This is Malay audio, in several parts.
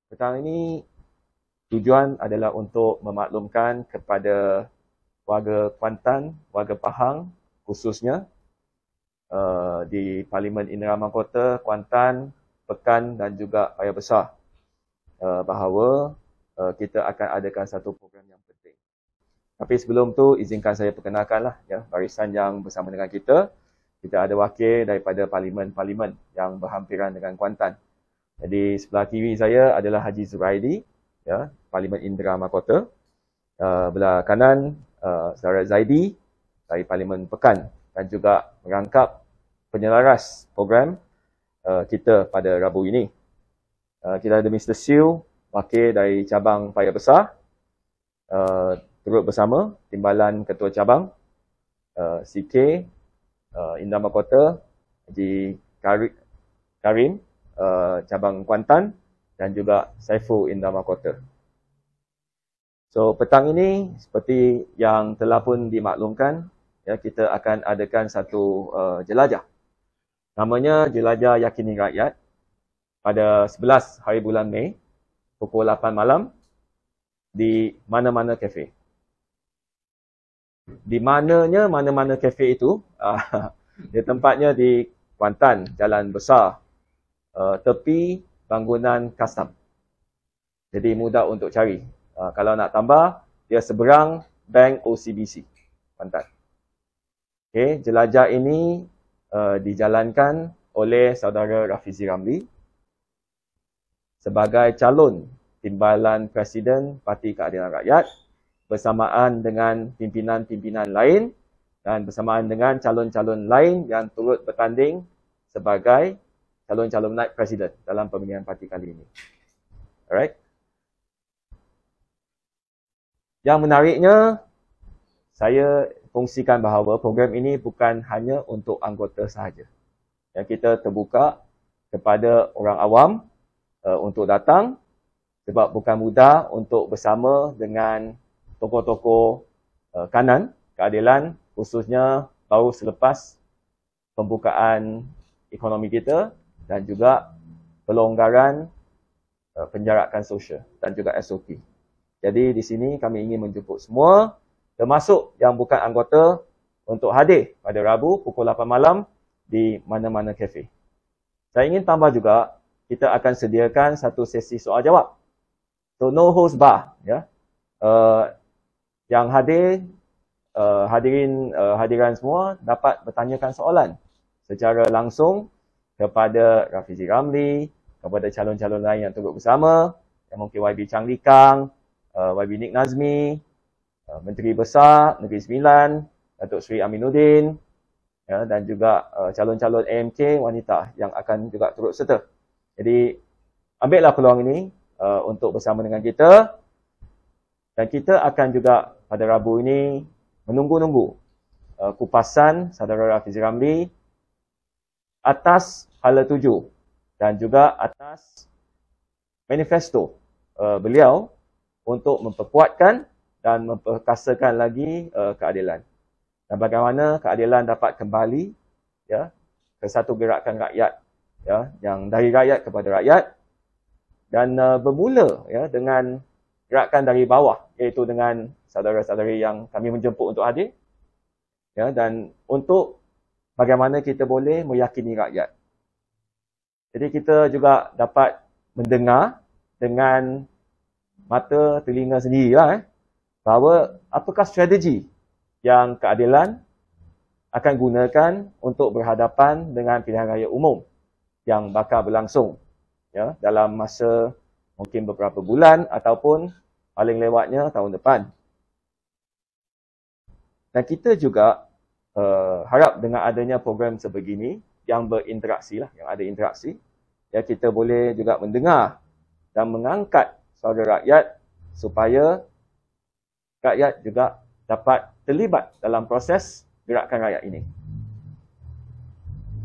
Petang ini tujuan adalah untuk memaklumkan kepada warga Kuantan, warga Pahang khususnya di Parlimen Indera Mahkota, Kuantan, Pekan dan juga Paya Besar bahawa kita akan adakan satu program yang penting. Tapi sebelum tu izinkan saya perkenalkanlah ya barisan yang bersama dengan kita. Kita ada wakil daripada parlimen-parlimen yang berhampiran dengan Kuantan. Jadi sebelah kiri saya adalah Haji Zuraidi, ya, Parlimen Indera Mahkota. Belah kanan Saudara Zaidi dari Parlimen Pekan dan juga merangkap penyelaras program kita pada Rabu ini. Kita ada Mr. Siu, wakil dari cabang Paya Besar, turut bersama Timbalan Ketua Cabang, CK Indera Mahkota, Haji Karim, cabang Kuantan dan juga Saiful Indera Mahkota. So petang ini seperti yang telah pun dimaklumkan, ya, kita akan adakan satu jelajah. Namanya Jelajah Yakini Rakyat pada 11 hari bulan Mei pukul 8 malam di mana-mana kafe. Di mananya mana-mana kafe itu? Dia tempatnya di Kuantan, Jalan Besar, tepi bangunan Kastam. Jadi mudah untuk cari. Kalau nak tambah, dia seberang Bank OCBC, Kuantan. Okay, jelajah ini dijalankan oleh Saudara Rafizi Ramli sebagai calon Timbalan Presiden Parti Keadilan Rakyat bersamaan dengan pimpinan-pimpinan lain dan bersamaan dengan calon-calon lain yang turut bertanding sebagai calon-calon naib presiden dalam pemilihan parti kali ini. Alright. Yang menariknya, saya kongsikan bahawa program ini bukan hanya untuk anggota sahaja. Yang kita terbuka kepada orang awam untuk datang sebab bukan mudah untuk bersama dengan tokoh-tokoh kanan keadilan, khususnya baru selepas pembukaan ekonomi kita dan juga pelonggaran penjarakan sosial dan juga SOP. Jadi di sini kami ingin menjemput semua, termasuk yang bukan anggota, untuk hadir pada Rabu pukul 8 malam di mana-mana kafe. Saya ingin tambah juga, kita akan sediakan satu sesi soal jawab. So no host bar, ya. Yang hadir, hadiran semua dapat bertanyakan soalan secara langsung kepada Rafizi Ramli, kepada calon-calon lain yang turut bersama, yang mungkin YB Chang Likang, YB Nik Nazmi, Menteri Besar Negeri Sembilan, Datuk Seri Aminuddin, ya, dan juga calon-calon AMK wanita yang akan juga turut serta. Jadi ambillah peluang ini untuk bersama dengan kita, dan kita akan juga pada Rabu ini menunggu-nunggu kupasan Saudara Rafizi Ramli atas hala 7 dan juga atas manifesto beliau untuk memperkuatkan dan memperkasakan lagi keadilan. Dan bagaimana keadilan dapat kembali, ya, ke satu gerakan rakyat, ya, yang dari rakyat kepada rakyat, dan bermula, ya, dengan gerakan dari bawah, iaitu dengan saudara-saudari yang kami menjemput untuk hadir, ya, dan untuk bagaimana kita boleh meyakini rakyat. Jadi kita juga dapat mendengar dengan mata telinga sendirilah, bahawa apakah strategi yang keadilan akan gunakan untuk berhadapan dengan pilihan raya umum yang bakal berlangsung, ya, dalam masa mungkin beberapa bulan ataupun paling lewatnya tahun depan. Dan kita juga harap dengan adanya program sebegini yang berinteraksi lah, yang ada interaksi, ya, kita boleh juga mendengar dan mengangkat suara rakyat supaya rakyat juga dapat terlibat dalam proses gerakan rakyat ini.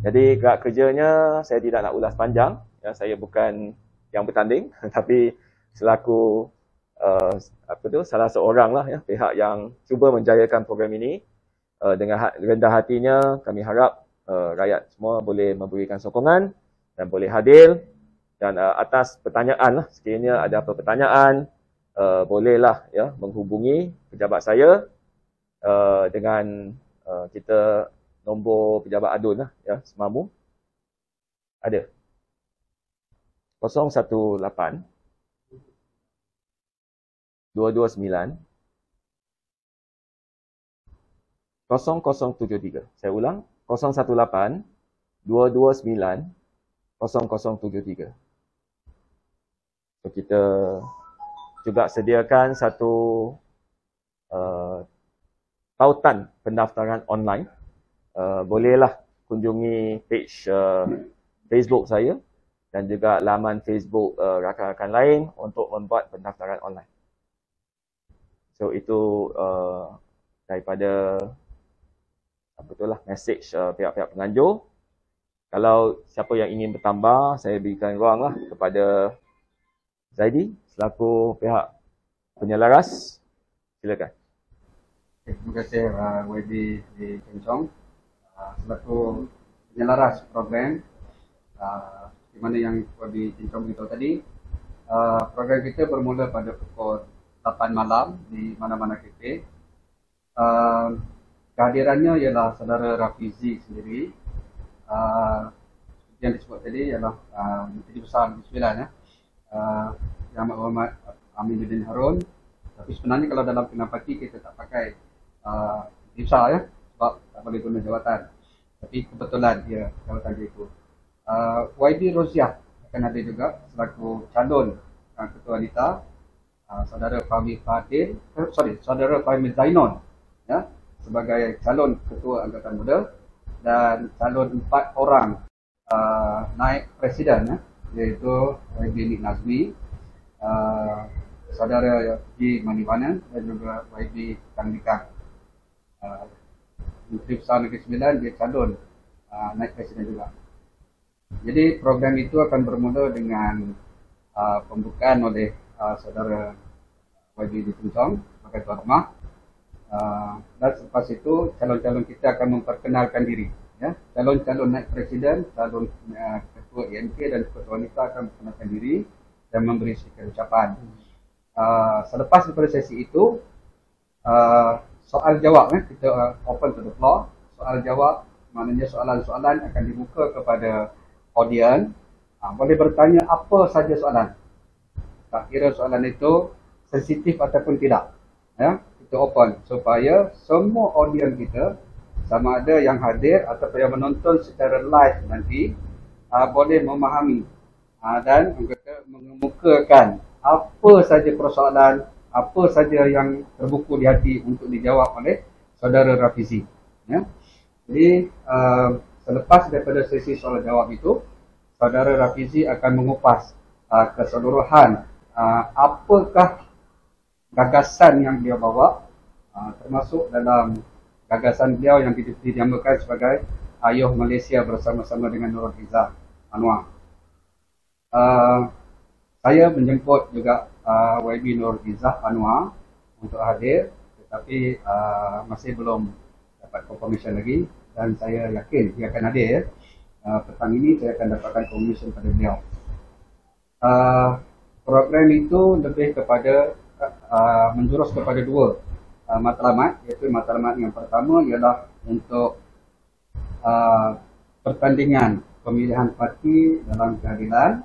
Jadi gerak kerjanya saya tidak nak ulas panjang, ya, saya bukan yang bertanding tapi selaku salah seorang lah, ya, pihak yang cuba menjayakan program ini. Dengan rendah hatinya kami harap rakyat semua boleh memberikan sokongan dan boleh hadir Dan atas pertanyaan lah, sekiranya ada apa pertanyaan, bolehlah ya menghubungi pejabat saya dengan kita nombor pejabat adun lah ya, semamu. Ada 018 229 0073. Saya ulang, 018 229 0073. So, kita juga sediakan satu tautan pendaftaran online. Bolehlah kunjungi page Facebook saya dan juga laman Facebook rakan-rakan lain untuk membuat pendaftaran online. So itu daripada message pihak-pihak penganjur. Kalau siapa yang ingin bertambah, saya berikan ruang lah kepada Zaidi selaku pihak penyelaras. Silakan. Terima kasih YB di Kencong selaku penyelaras program di mana yang YB Kencong beritahu tadi. Program kita bermula pada pukul 8 malam di mana-mana KP. Kehadirannya ialah saudara Rafizi sendiri. Yang disebut tadi ialah Menteri Besar Negeri Sembilan Yang Berhormat Aminuddin Harun. Tapi sebenarnya kalau dalam penapati kita tak pakai Menteri Besar ya, sebab tak boleh guna jawatan. Tapi kebetulan dia jawatan dia itu. YB Roziah akan ada juga selaku calon Ketua Wanita. Saudara Saudara Fahmi Zainon ya, sebagai calon Ketua Angkatan Muda, dan calon 4 orang naik presiden ya, iaitu YB Nik Nazmi, Saudara G. Maniwana dan juga YB Kang Nikang. Menteri Besar Negeri Sembilan, dia calon naik presiden juga. Jadi program itu akan bermula dengan pembukaan oleh Saudara YB di Kencong sebagai tuan rumah. Dan selepas itu calon-calon kita akan memperkenalkan diri ya. Calon-calon naik presiden, calon ketua IMK dan ketua wanita akan memperkenalkan diri dan memberi sedikit ucapan. Selepas daripada sesi itu soal jawab kita open to the floor. Soal jawab maknanya soalan-soalan akan dibuka kepada audiens. Boleh bertanya apa saja soalan. Tak kira soalan itu sensitif ataupun tidak. Ya, kita open supaya semua audiens kita, sama ada yang hadir ataupun yang menonton secara live nanti, boleh memahami dan mengemukakan apa saja persoalan, apa saja yang terbuku di hati untuk dijawab oleh Saudara Rafizi. Ya. Jadi selepas daripada sesi soal jawab itu, Saudara Rafizi akan mengupas keseluruhan apakah gagasan yang dia bawa, termasuk dalam gagasan beliau yang dinamakan sebagai Ayuh Malaysia bersama-sama dengan Nurul Izzah Anwar. Saya menjemput juga YB Nurul Izzah Anwar untuk hadir, tetapi masih belum dapat confirmation lagi, dan saya yakin dia akan hadir. Petang ini saya akan dapatkan confirmation pada beliau. Program itu lebih kepada menjurus kepada dua matlamat, iaitu matlamat yang pertama ialah untuk pertandingan pemilihan parti dalam keadilan.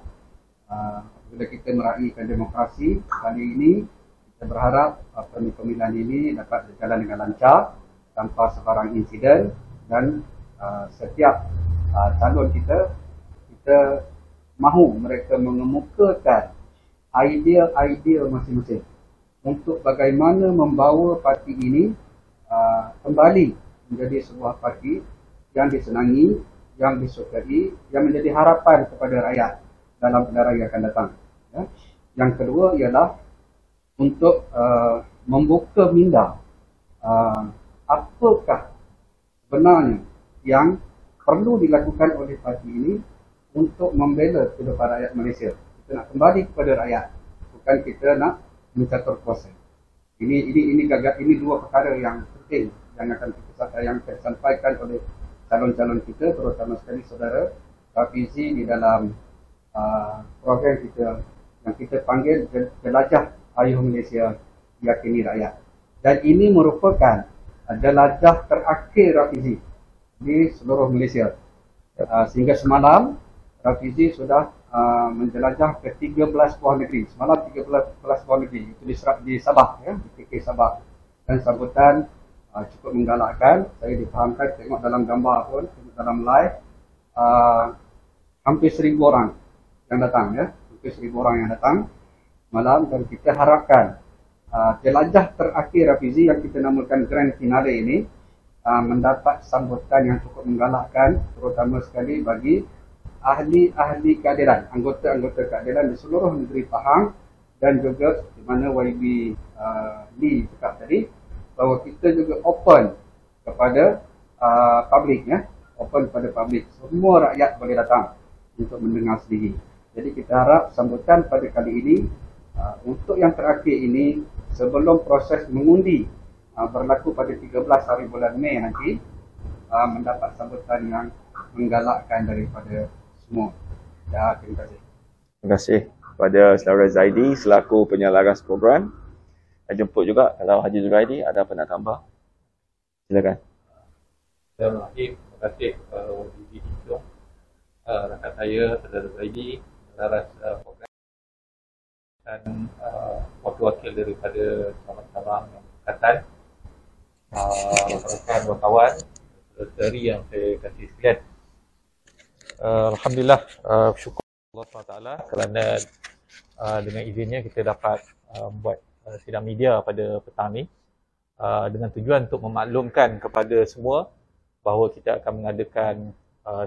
Bila kita meraihkan demokrasi kali ini, kita berharap pemilihan ini dapat berjalan dengan lancar tanpa sebarang insiden, dan setiap calon kita mahu mereka mengemukakan idea-idea masing-masing untuk bagaimana membawa parti ini kembali menjadi sebuah parti yang disenangi, yang disukai, yang menjadi harapan kepada rakyat dalam pilihan yang akan datang. Ya. Yang kedua ialah untuk membuka minda apakah sebenarnya yang perlu dilakukan oleh parti ini untuk membela kehidupan rakyat Malaysia. Kita nak kembali kepada rakyat, bukan kita nak mencatur kuasa. Ini dua perkara yang penting yang akan kita sampaikan oleh calon-calon kita, terutama sekali Saudara Rafizi di dalam program kita yang kita panggil Jelajah Ayuh Malaysia Yakini Rakyat. Dan ini merupakan jelajah terakhir Rafizi di seluruh Malaysia. Sehingga semalam Rafizi sudah menjelajah ke 13 buah negeri. Semalam 13 buah negeri. Itu di Sabah, ya, di PK Sabah. Dan sambutan cukup menggalakkan. Saya difahamkan, tengok dalam gambar pun, tengok dalam live, hampir 1,000 orang yang datang, ya. Hampir 1,000 orang yang datang malam. Dan kita harapkan jelajah terakhir Rafizi yang kita namakan Grand Finale ini mendapat sambutan yang cukup menggalakkan, terutama sekali bagi ahli-ahli keadilan, anggota-anggota keadilan di seluruh negeri Pahang, dan juga di mana YB Lee cakap tadi, bahawa kita juga open kepada public, ya, open kepada public. Semua rakyat boleh datang untuk mendengar sendiri. Jadi kita harap sambutan pada kali ini, untuk yang terakhir ini, sebelum proses mengundi berlaku pada 13 hari bulan Mei nanti, mendapat sambutan yang menggalakkan daripada semua. Ya, terima kasih. Terima kasih kepada Saudara Zaidi selaku penyelaras program. Saya jemput juga kalau Haji Zuraidi ada apa nak tambah. Silakan. Bismillahirrahmanirrahim. Terima kasih YB Tung. Rakan saya Saudara Zaidi, penyelaras program, dan wakil-wakil daripada cabang-cabang yang berkaitan, rakan wartawan, saudari yang saya kasih sekalian. Alhamdulillah, syukur Allah SWT kerana dengan izinnya kita dapat buat sidang media pada petang ni, dengan tujuan untuk memaklumkan kepada semua bahawa kita akan mengadakan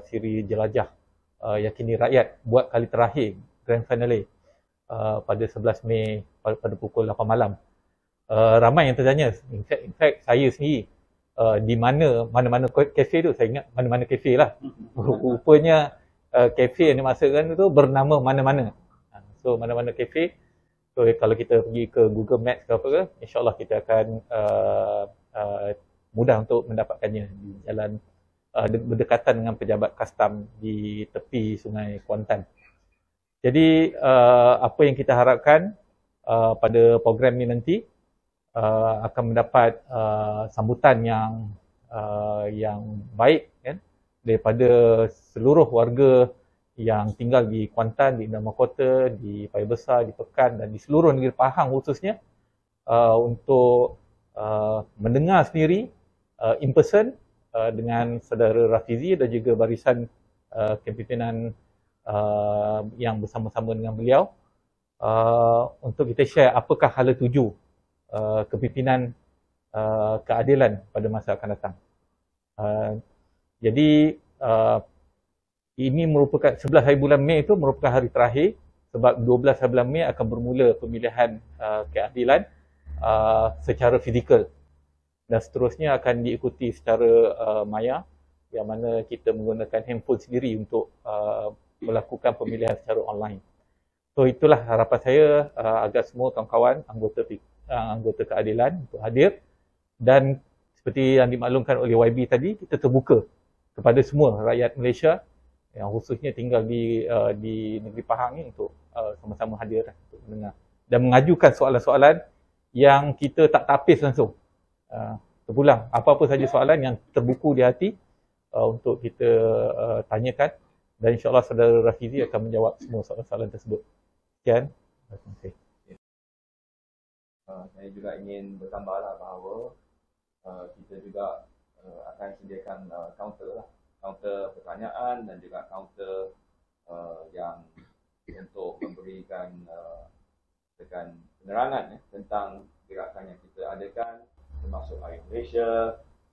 siri jelajah Yakini Rakyat buat kali terakhir, Grand Finale, pada 11 Mei pada pukul 8 malam. Ramai yang tertanya, in fact saya sendiri, di mana-mana kafe tu, saya ingat mana-mana kafe lah. Rupanya kafe yang dimaksudkan tu bernama mana-mana. So mana-mana kafe. So kalau kita pergi ke Google Maps ke apa ke, insyaAllah kita akan mudah untuk mendapatkannya di jalan berdekatan dengan pejabat custom di tepi Sungai Kuantan. Jadi apa yang kita harapkan pada program ni nanti akan mendapat sambutan yang baik, kan, daripada seluruh warga yang tinggal di Kuantan, di Indah Mahkota, di Paya Besar, di Pekan dan di seluruh negeri Pahang khususnya, untuk mendengar sendiri in person dengan saudara Rafizi dan juga barisan kepimpinan yang bersama-sama dengan beliau, untuk kita share apakah hala tuju kepimpinan keadilan pada masa akan datang. Jadi ini merupakan 11 hari bulan Mei itu merupakan hari terakhir, sebab 12 hari bulan Mei akan bermula pemilihan keadilan secara fizikal, dan seterusnya akan diikuti secara maya, yang mana kita menggunakan handphone sendiri untuk melakukan pemilihan secara online. So itulah harapan saya agar semua kawan-kawan anggota keadilan untuk hadir, dan seperti yang dimaklumkan oleh YB tadi, kita terbuka kepada semua rakyat Malaysia yang khususnya tinggal di negeri Pahang ni untuk sama-sama hadir untuk mendengar dan mengajukan soalan-soalan yang kita tak tapis langsung, terpulang apa-apa saja soalan yang terbuku di hati untuk kita tanyakan, dan insyaAllah saudara Rafizi akan menjawab semua soalan-soalan tersebut. Sekian. Terima kasih. Saya juga ingin bertambahlah bahawa kita juga akan sediakan counter pertanyaan dan juga counter yang untuk memberikan penerangan tentang gerakan yang kita adakan, termasuk Ayuh Malaysia,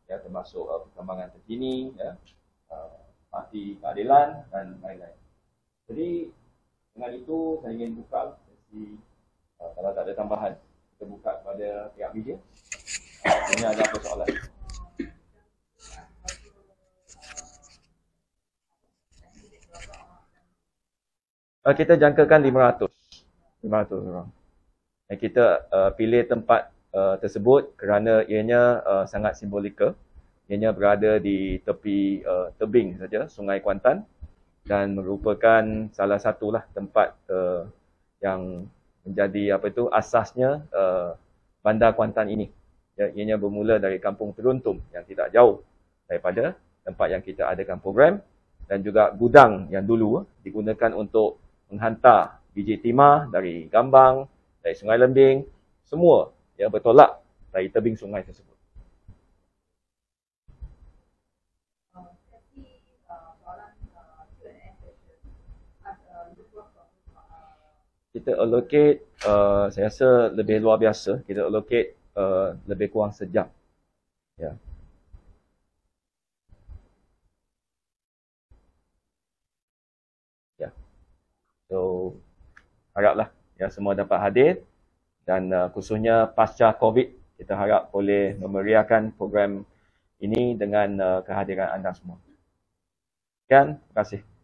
ya, termasuk perkembangan terkini, ya, parti keadilan dan lain-lain. Jadi dengan itu saya ingin buka sesi, kalau tak ada tambahan, kita buka kepada pihak media. Ini ada apa soalan? Kita jangkakan 500 orang. Dan kita pilih tempat tersebut kerana ianya sangat simbolikal. Ianya berada di tepi tebing saja Sungai Kuantan, dan merupakan salah satulah tempat yang menjadi asasnya Bandar Kuantan ini. Ya, ianya bermula dari Kampung Teruntum yang tidak jauh daripada tempat yang kita adakan program, dan juga gudang yang dulu digunakan untuk menghantar biji timah dari Gambang, dari Sungai Lembing, semua yang bertolak dari tebing sungai tersebut. Kita allocate, saya rasa lebih luar biasa, kita allocate lebih kurang sejam. Ya. Ya. So, haraplah ya semua dapat hadir, dan khususnya pasca COVID, kita harap boleh memeriahkan program ini dengan kehadiran anda semua. Sekian, terima kasih.